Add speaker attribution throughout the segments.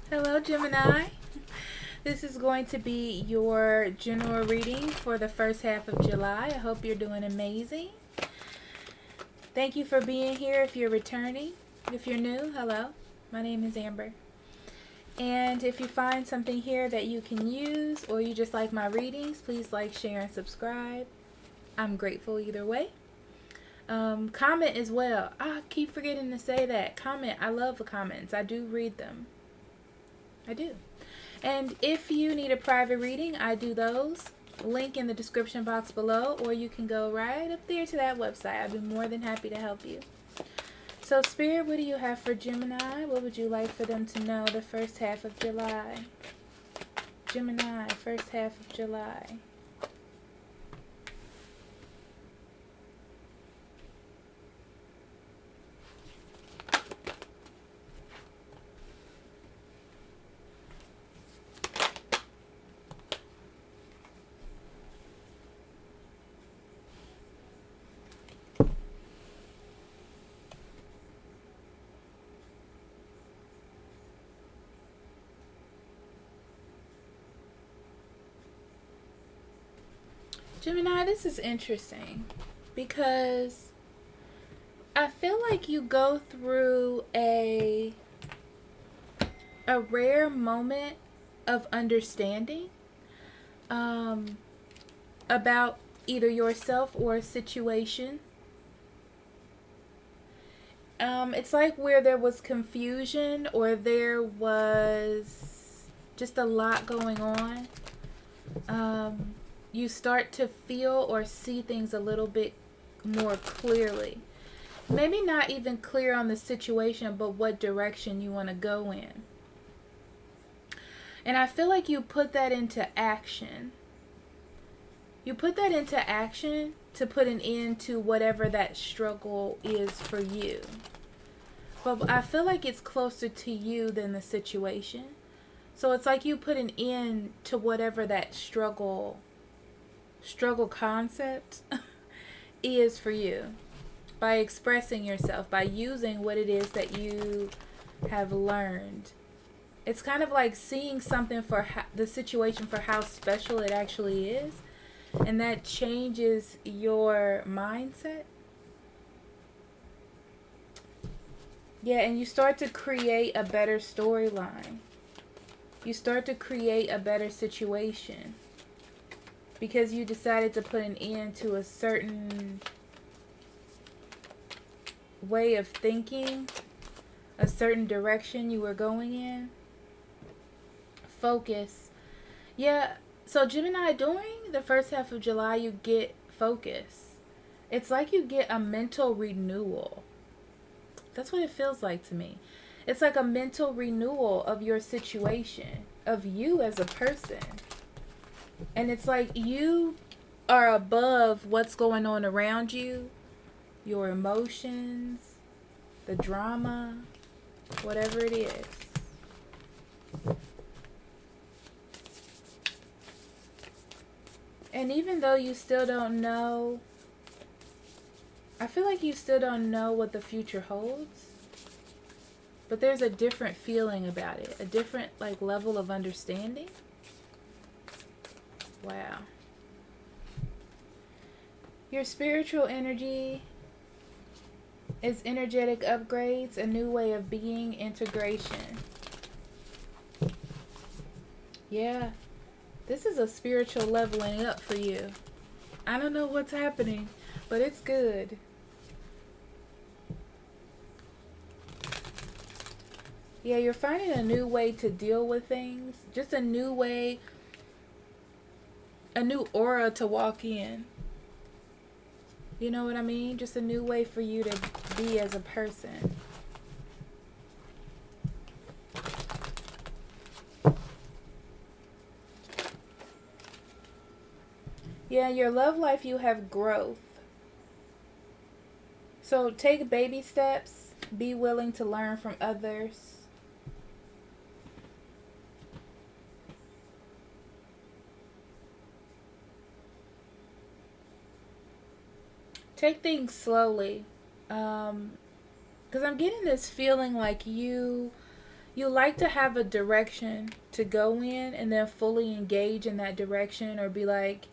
Speaker 1: Hello, Gemini. This is going to be your general reading for the first half of July. I hope you're doing amazing. Thank you for being here if you're returning. If you're new, hello. My name is Amber. And if you find something here that you can use or you just like my readings, please like, share, and subscribe. I'm grateful either way. Comment as well. I keep forgetting to say that. Comment. I love the comments. I do read them. I do. And if you need a private reading, I do those. Link in the description box below, or you can go right up there to that website. I'd be more than happy to help you. So, Spirit, what do you have for Gemini? What would you like for them to know the first half of July? Gemini, first half of July. Gemini, this is interesting because I feel like you go through a rare moment of understanding about either yourself or a situation. It's like where there was confusion or there was just a lot going on. You start to feel or see things a little bit more clearly. Maybe not even clear on the situation, but what direction you want to go in. And I feel like you put that into action. You put that into action to put an end to whatever that struggle is for you. But I feel like it's closer to you than the situation. So it's like you put an end to whatever that struggle concept is for you by expressing yourself, by using what it is that you have learned. It's kind of like seeing something for the situation for how special it actually is, and that changes your mindset. Yeah, and you start to create a better storyline. You start to create a better situation because you decided to put an end to a certain way of thinking, a certain direction you were going in. Focus. Yeah, so Gemini, during the first half of July, you get focus. It's like you get a mental renewal. That's what it feels like to me. It's like a mental renewal of your situation, of you as a person. And it's like you are above what's going on around you, your emotions, the drama, whatever it is. And even though you still don't know, I feel like you still don't know what the future holds. But there's a different feeling about it, a different level of understanding. Wow. Your spiritual energy is energetic upgrades, a new way of being, integration. Yeah. This is a spiritual leveling up for you. I don't know what's happening, but it's good. Yeah, you're finding a new way to deal with things. Just a new way, a new aura to walk in. You know what I mean? Just a new way for you to be as a person. Yeah, in your love life, you have growth. So take baby steps. Be willing to learn from others. Take things slowly. Because I'm getting this feeling like you You like to have a direction to go in and then fully engage in that direction, or be like,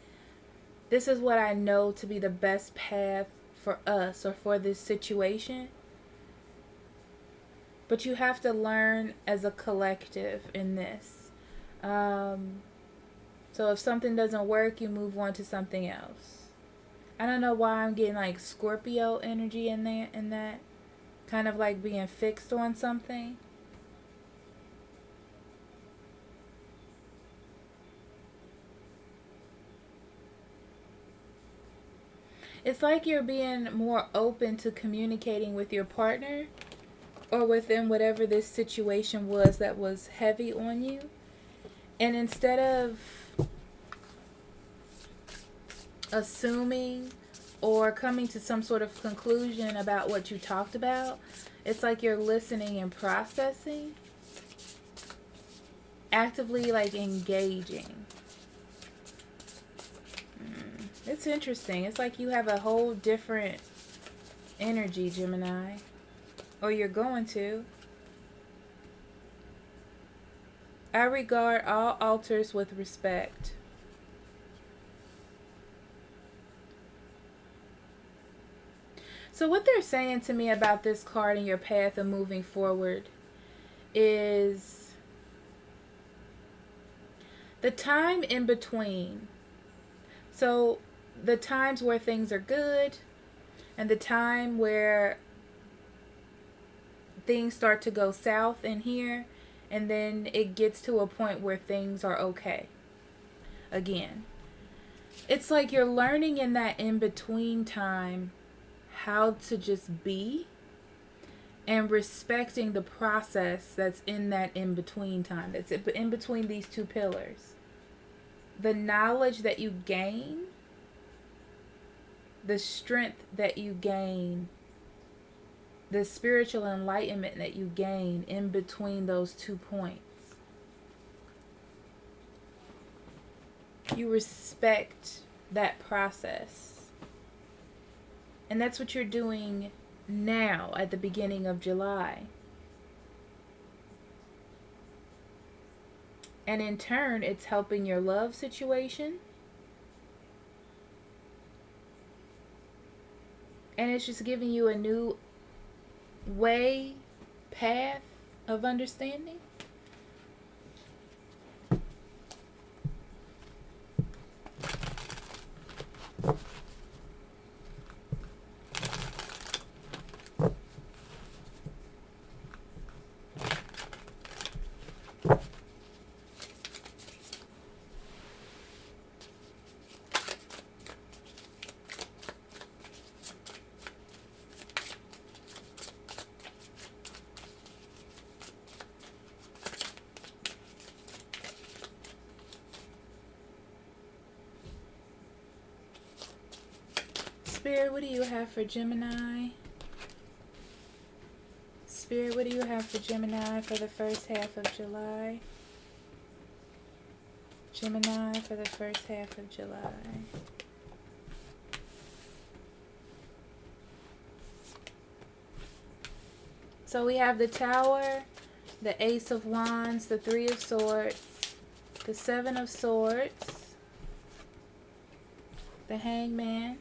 Speaker 1: this is what I know to be the best path for us or for this situation. But you have to learn as a collective in this. So if something doesn't work, you move on to something else. I don't know why I'm getting like Scorpio energy in that. Kind of like being fixed on something. It's like you're being more open to communicating with your partner or within whatever this situation was that was heavy on you. And instead of assuming or coming to some sort of conclusion about what you talked about, it's like you're listening and processing, actively like engaging. It's interesting. It's like you have a whole different energy, Gemini. Or you're going to. I regard all altars with respect. So what they're saying to me about this card and your path of moving forward is the time in between. So the times where things are good and the time where things start to go south in here, and then it gets to a point where things are okay again. It's like you're learning in that in-between time how to just be and respecting the process that's in that in-between time, that's in between these two pillars. The knowledge that you gain, the strength that you gain, the spiritual enlightenment that you gain in between those 2 points. You respect that process. And that's what you're doing now at the beginning of July. And in turn, it's helping your love situation. And it's just giving you a new path of understanding. Spirit, what do you have for Gemini? Spirit, what do you have for Gemini for the first half of July? Gemini for the first half of July. So we have the Tower, the Ace of Wands, the Three of Swords, the Seven of Swords, the Hangman,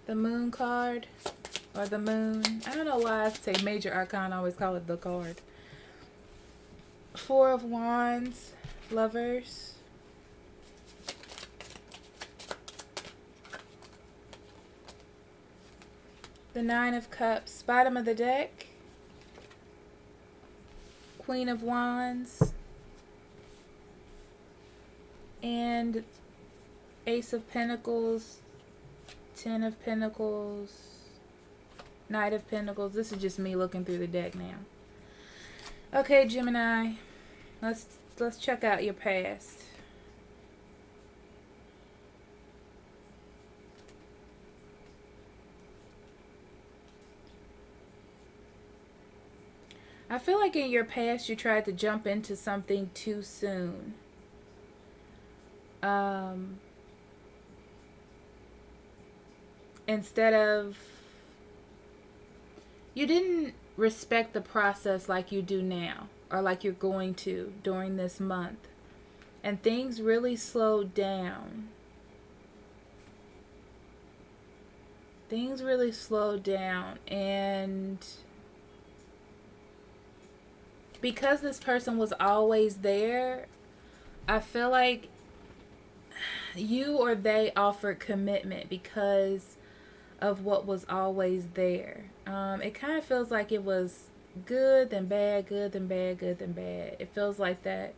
Speaker 1: the Moon card, or the Moon. I don't know why I say Major Arcana, I always call it the card. Four of Wands, Lovers. The Nine of Cups, bottom of the deck. Queen of Wands. And Ace of Pentacles, Ten of Pentacles, Knight of Pentacles. This is just me looking through the deck now. Okay, Gemini, let's check out your past. I feel like in your past you tried to jump into something too soon. instead of, you didn't respect the process like you do now, or like you're going to during this month. And things really slowed down. Things really slowed down. And because this person was always there, I feel like you or they offered commitment because of what was always there. It kind of feels like it was good then bad, good then bad, good then bad. It feels like that.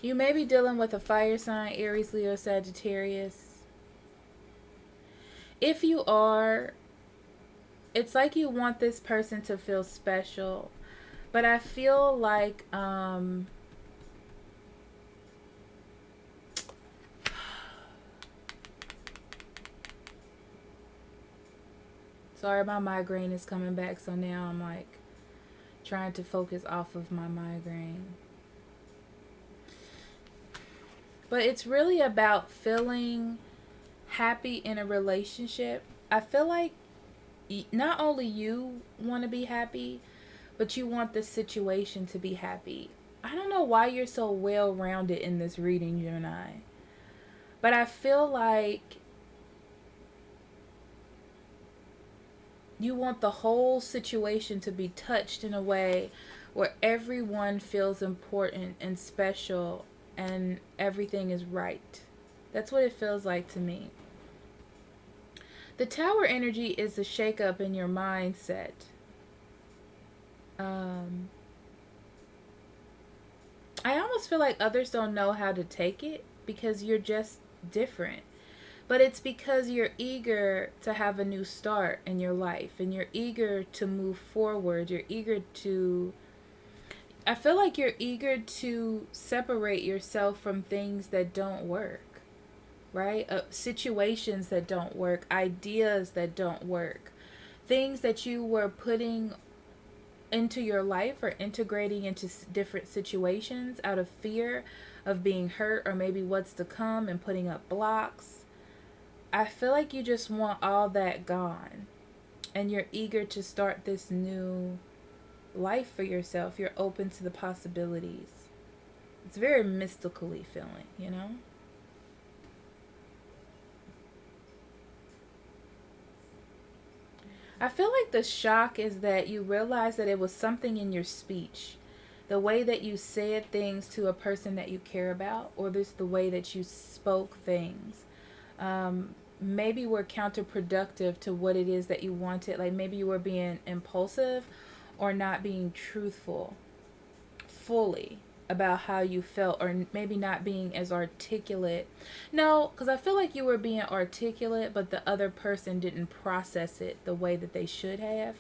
Speaker 1: You may be dealing with a fire sign, Aries, Leo, Sagittarius. If you are, it's like you want this person to feel special. But I feel like, sorry, my migraine is coming back, so now I'm like trying to focus off of my migraine. But it's really about feeling happy in a relationship. I feel like not only you want to be happy, but you want the situation to be happy. I don't know why you're so well-rounded in this reading, Gemini. But I feel like you want the whole situation to be touched in a way where everyone feels important and special and everything is right. That's what it feels like to me. The Tower energy is a shakeup in your mindset. I almost feel like others don't know how to take it because you're just different. But it's because you're eager to have a new start in your life and you're eager to move forward. You're eager to, I feel like you're eager to separate yourself from things that don't work, right? Situations that don't work, ideas that don't work, things that you were putting into your life or integrating into different situations out of fear of being hurt or maybe what's to come and putting up blocks. I feel like you just want all that gone and you're eager to start this new life for yourself. You're open to the possibilities. It's very mystically feeling, you know? I feel like the shock is that you realize that it was something in your speech. The way that you said things to a person that you care about, or just the way that you spoke things. Maybe were counterproductive to what it is that you wanted. Like maybe you were being impulsive or not being truthful fully about how you felt, or maybe not being as articulate. No, because I feel like you were being articulate, but the other person didn't process it the way that they should have.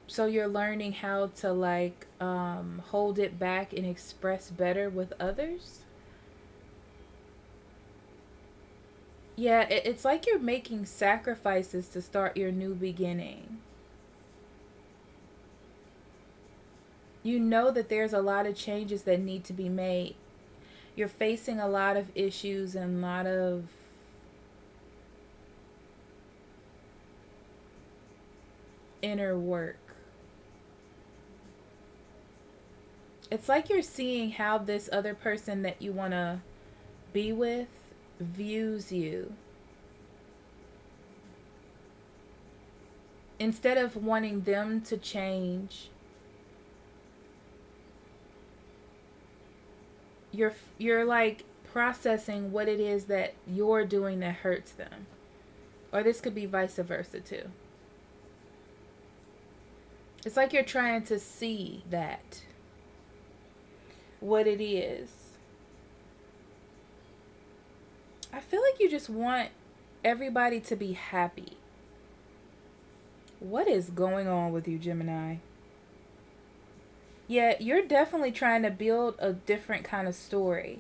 Speaker 1: So you're learning how to like hold it back and express better with others. Yeah, it's like you're making sacrifices to start your new beginning. You know that there's a lot of changes that need to be made. You're facing a lot of issues and a lot of inner work. It's like you're seeing how this other person that you want to be with views you. Instead of wanting them to change, you're like processing what it is that you're doing that hurts them. Or this could be vice versa too. It's like you're trying to see that, what it is. I feel like you just want everybody to be happy. What is going on with you, Gemini? Yeah, you're definitely trying to build a different kind of story.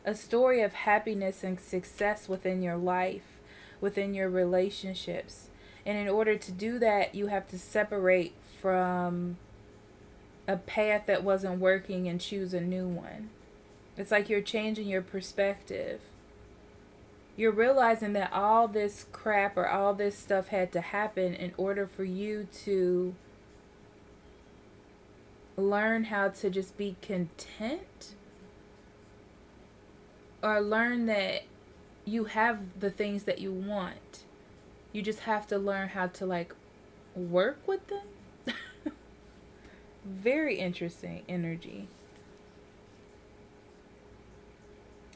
Speaker 1: A story of happiness and success within your life, within your relationships. And in order to do that, you have to separate from a path that wasn't working and choose a new one. It's like you're changing your perspective. You're realizing that all this crap or all this stuff had to happen in order for you to learn how to just be content, or learn that you have the things that you want. You just have to learn how to like work with them. Very interesting energy.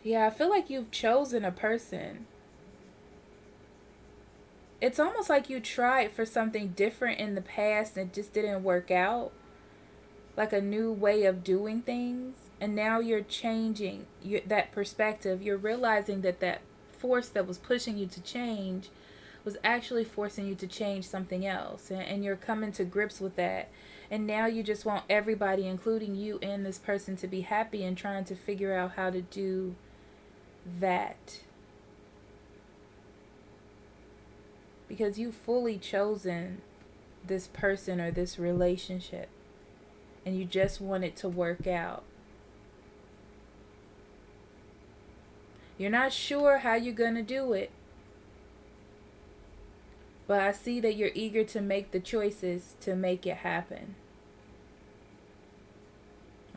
Speaker 1: Yeah, I feel like you've chosen a person. It's almost like you tried for something different in the past and it just didn't work out. Like a new way of doing things. And now you're changing that perspective. You're realizing that that force that was pushing you to change was actually forcing you to change something else. And you're coming to grips with that. And now you just want everybody, including you and this person, to be happy and trying to figure out how to do that. Because you've fully chosen this person or this relationship. And you just want it to work out. You're not sure how you're going to do it. But I see that you're eager to make the choices to make it happen.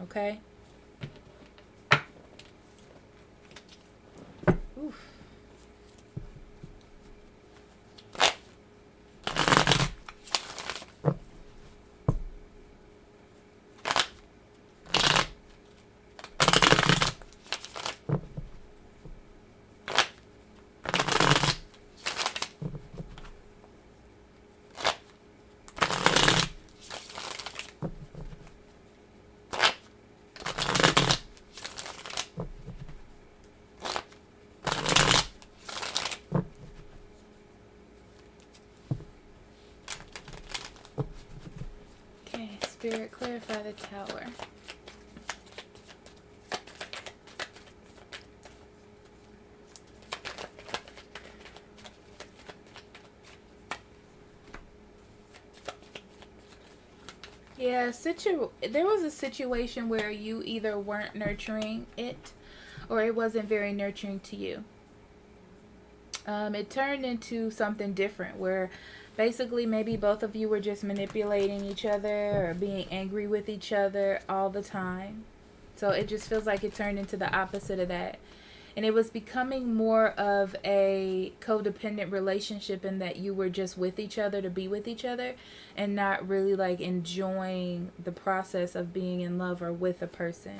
Speaker 1: Okay? Oof. Spirit, clarify the Tower. Yeah, there was a situation where you either weren't nurturing it or it wasn't very nurturing to you. It turned into something different where basically maybe both of you were just manipulating each other or being angry with each other all the time. So it just feels like it turned into the opposite of that. And it was becoming more of a codependent relationship in that you were just with each other to be with each other and not really like enjoying the process of being in love or with a person.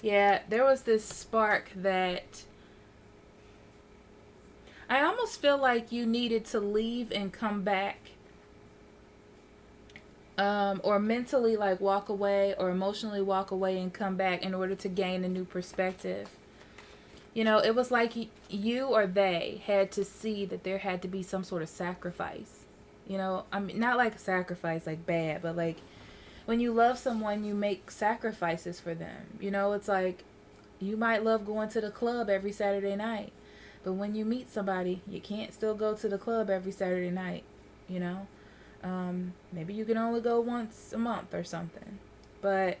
Speaker 1: Yeah, there was this spark that I almost feel like you needed to leave and come back. Or mentally like walk away or emotionally walk away and come back in order to gain a new perspective. You know, it was like you or they had to see that there had to be some sort of sacrifice. You know, I mean, not like a sacrifice like bad, but like when you love someone, you make sacrifices for them. You know, it's like you might love going to the club every Saturday night, but when you meet somebody, you can't still go to the club every Saturday night, you know? Maybe you can only go once a month or something. But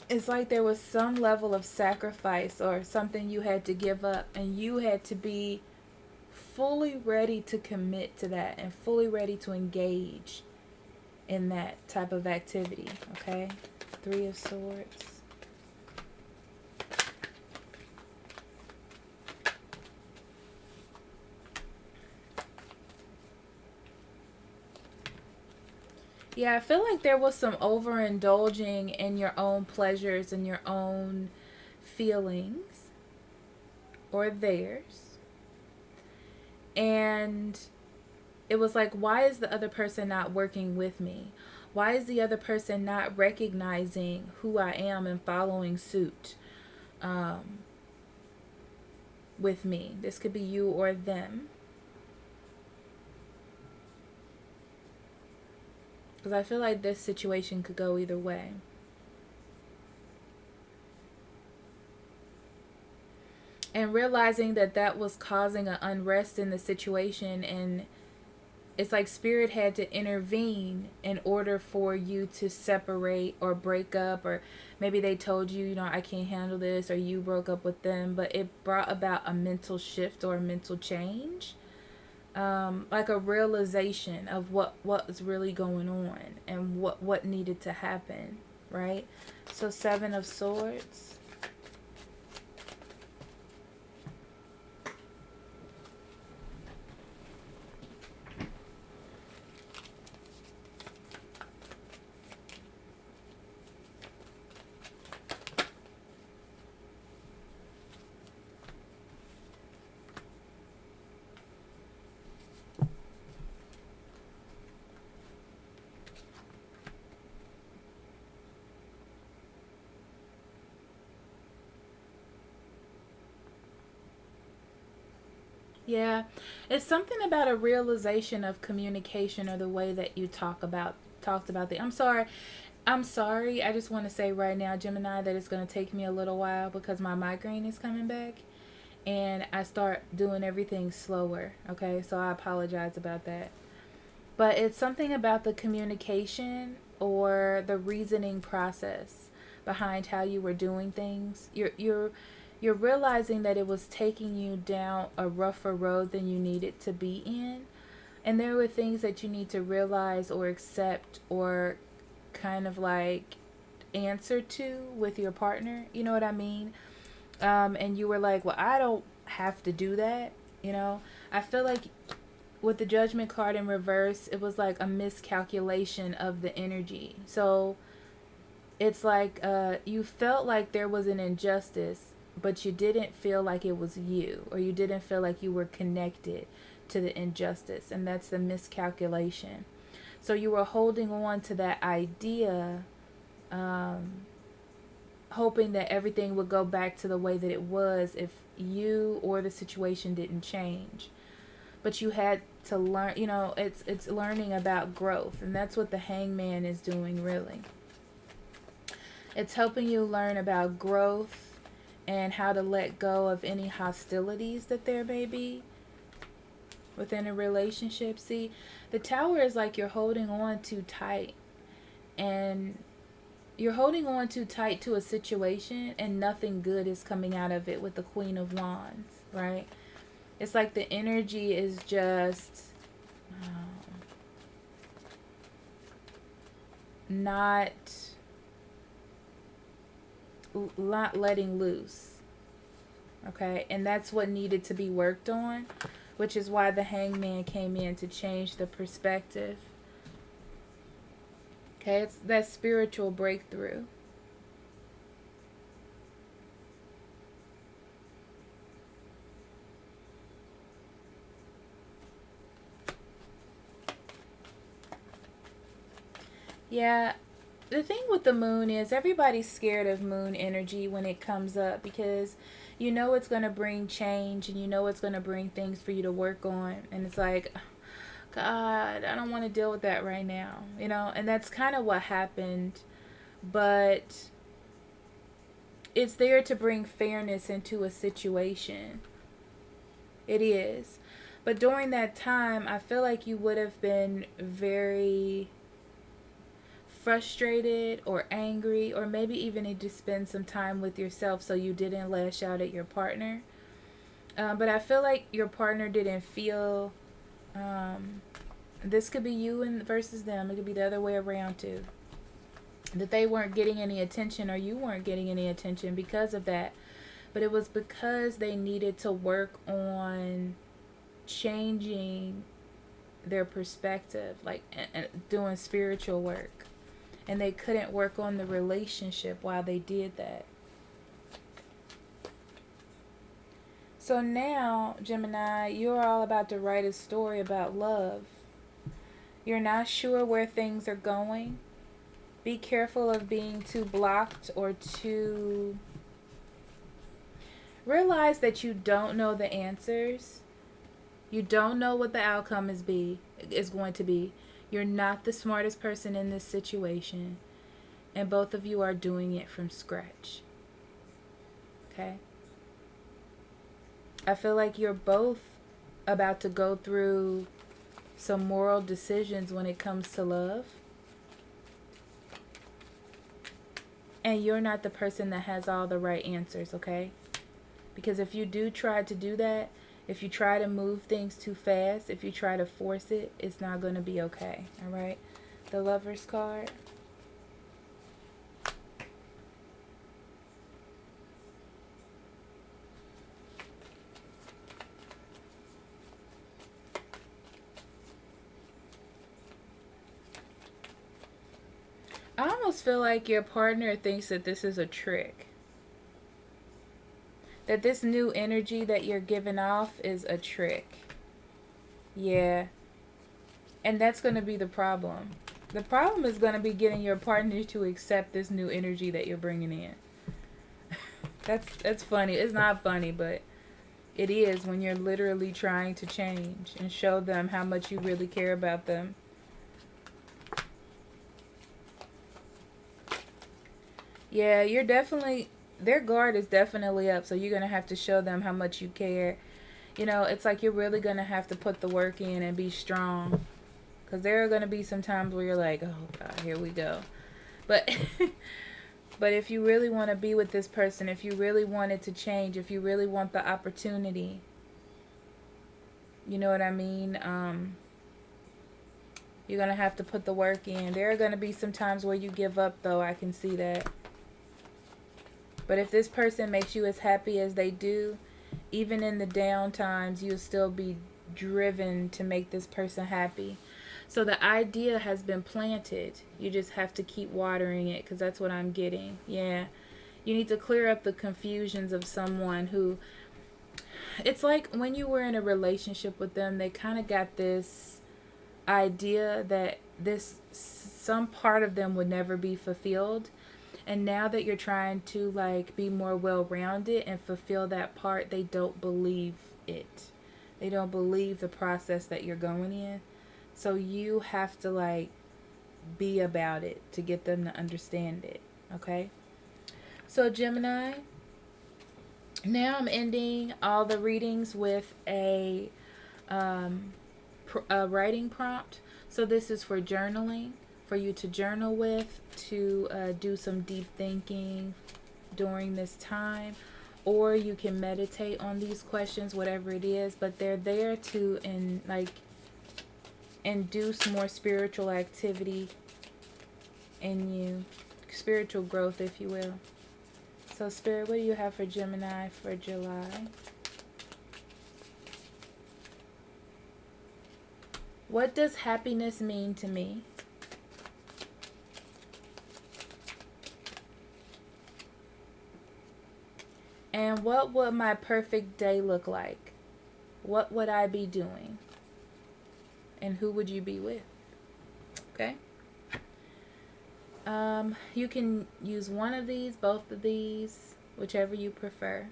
Speaker 1: it's like there was some level of sacrifice or something you had to give up, and you had to be fully ready to commit to that and fully ready to engage in that type of activity. Okay? 3 of Swords. Yeah, I feel like there was some overindulging in your own pleasures and your own feelings, or theirs. And it was like, why is the other person not working with me? Why is the other person not recognizing who I am and following suit with me? This could be you or them. Because I feel like this situation could go either way. And realizing that that was causing an unrest in the situation, and it's like Spirit had to intervene in order for you to separate or break up, or maybe they told you, you know, I can't handle this, or you broke up with them, but it brought about a mental shift or a mental change, like a realization of what was really going on and what needed to happen, right? So 7 of Swords. Yeah, it's something about a realization of communication or the way that you talked about the. I'm sorry. I just want to say right now, Gemini, that it's going to take me a little while because my migraine is coming back, and I start doing everything slower. Okay, so I apologize about that. But it's something about the communication or the reasoning process behind how you were doing things. You're realizing that it was taking you down a rougher road than you needed to be in. And there were things that you need to realize or accept or kind of like answer to with your partner. You know what I mean? And you were like, well, I don't have to do that. You know, I feel like with the Judgment card in reverse, it was like a miscalculation of the energy. So it's like you felt like there was an injustice, but you didn't feel like it was you, or you didn't feel like you were connected to the injustice, and that's the miscalculation. So you were holding on to that idea, hoping that everything would go back to the way that it was if you or the situation didn't change. But you had to learn, you know, it's learning about growth, and that's what the Hangman is doing, really. It's helping you learn about growth and how to let go of any hostilities that there may be within a relationship. See, the Tower is like you're holding on too tight, and you're holding on too tight to a situation, and nothing good is coming out of it with the Queen of Wands, right? It's like the energy is just not letting loose. Okay, and that's what needed to be worked on, which is why the Hangman came in to change the perspective. Okay, it's that spiritual breakthrough. Yeah, the thing with the moon is everybody's scared of moon energy when it comes up, because you know it's going to bring change, and you know it's going to bring things for you to work on, and it's like, God, I don't want to deal with that right now, you know. And that's kind of what happened, but it's there to bring fairness into a situation. It is. But during that time, I feel like you would have been very frustrated or angry, or maybe even need to spend some time with yourself so you didn't lash out at your partner. But I feel like your partner didn't feel, this could be you and versus them, it could be the other way around too, that they weren't getting any attention or you weren't getting any attention because of that. But it was because they needed to work on changing their perspective, like doing spiritual work. And they couldn't work on the relationship while they did that. So now, Gemini, you're all about to write a story about love. You're not sure where things are going. Be careful of being too blocked or too... Realize that you don't know the answers. You don't know what the outcome is going to be. You're not the smartest person in this situation, and both of you are doing it from scratch. Okay? I feel like you're both about to go through some moral decisions when it comes to love. And you're not the person that has all the right answers, okay? Because if you do try to do that, if you try to move things too fast, if you try to force it, it's not going to be okay, all right? The Lover's card. I almost feel like your partner thinks that this is a trick. That this new energy that you're giving off is a trick. Yeah. And that's going to be the problem. The problem is going to be getting your partner to accept this new energy that you're bringing in. That's funny. It's not funny, but it is when you're literally trying to change and show them how much you really care about them. Yeah, you're definitely, their guard is definitely up, so you're going to have to show them how much you care. You know, it's like you're really going to have to put the work in and be strong. Because there are going to be some times where you're like, oh, God, here we go. But but if you really want to be with this person, if you really want it to change, if you really want the opportunity, you know what I mean? You're going to have to put the work in. There are going to be some times where you give up, though. I can see that. But if this person makes you as happy as they do, even in the down times, you'll still be driven to make this person happy. So the idea has been planted. You just have to keep watering it, because that's what I'm getting. Yeah. You need to clear up the confusions of someone who... It's like when you were in a relationship with them, they kind of got this idea that some part of them would never be fulfilled. And now that you're trying to like be more well-rounded and fulfill that part, they don't believe it. They don't believe the process that you're going in. So you have to like be about it to get them to understand it. Okay? So Gemini, now I'm ending all the readings with a writing prompt. So this is for journaling, for you to journal with, to do some deep thinking during this time. Or you can meditate on these questions, whatever it is. But they're there to induce more spiritual activity in you. Spiritual growth, if you will. So Spirit, what do you have for Gemini for July? What does happiness mean to me? And what would my perfect day look like? What would I be doing? And who would you be with? Okay? You can use one of these, both of these, whichever you prefer.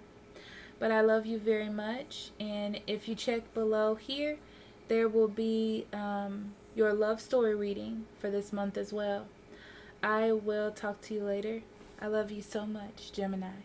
Speaker 1: But I love you very much. And if you check below here, there will be your love story reading for this month as well. I will talk to you later. I love you so much, Gemini.